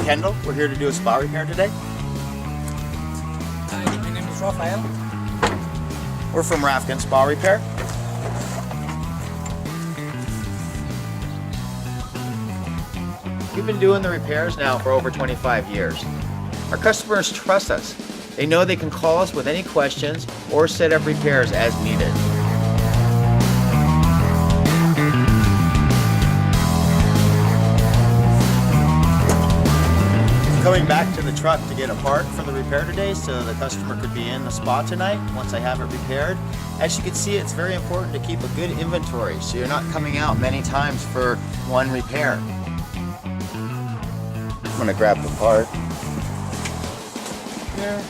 Kendal. We're here to do a spa repair today. Hi, my name is Rafael. We're from Rafken Spa Repair. We've been doing the repairs now for over 25 years. Our customers trust us. They know they can call us with any questions or set up repairs as needed. Coming back to the truck to get a part for the repair today so the customer could be in the spa tonight once I have it repaired. As you can see, it's very important to keep a good inventory so you're not coming out many times for one repair. I'm gonna grab the part here.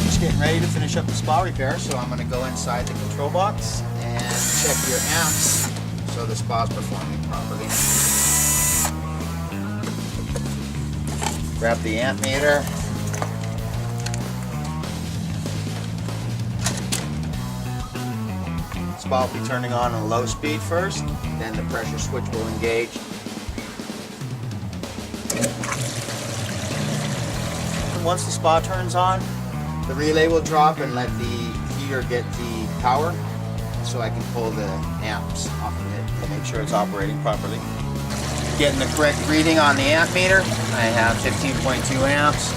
Just getting ready to finish up the spa repair, so I'm gonna go inside the control box and check your amps so the spa's performing properly. Grab the amp meter. Spa will be turning on a low speed first, then the pressure switch will engage. Once the spa turns on, the relay will drop and let the heater get the power so I can pull the amps off of it to make sure it's operating properly. Getting the correct reading on the amp meter. I have 15.2 amps.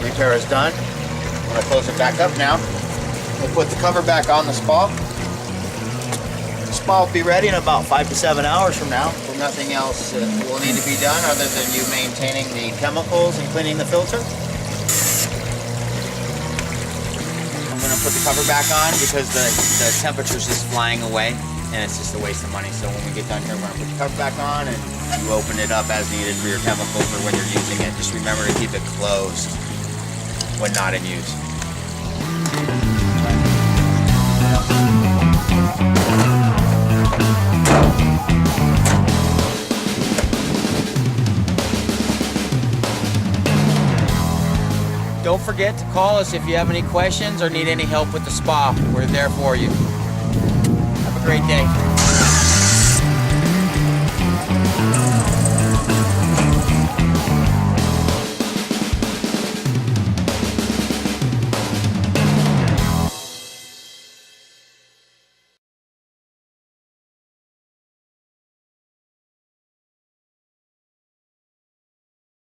Repair is done. I'm going to close it back up now. We'll put the cover back on the spa. The spa will be ready in about 5 to 7 hours from now. So nothing else will need to be done other than you maintaining the chemicals and cleaning the filter. I'm going to put the cover back on because the temperature's just flying away and it's just a waste of money. So when we get done here, we're going to put the cover back on and you open it up as needed for your chemicals or when you're using it. Just remember to keep it closed when not in use. Don't forget to call us if you have any questions or need any help with the spa. We're there for you. Have a great day.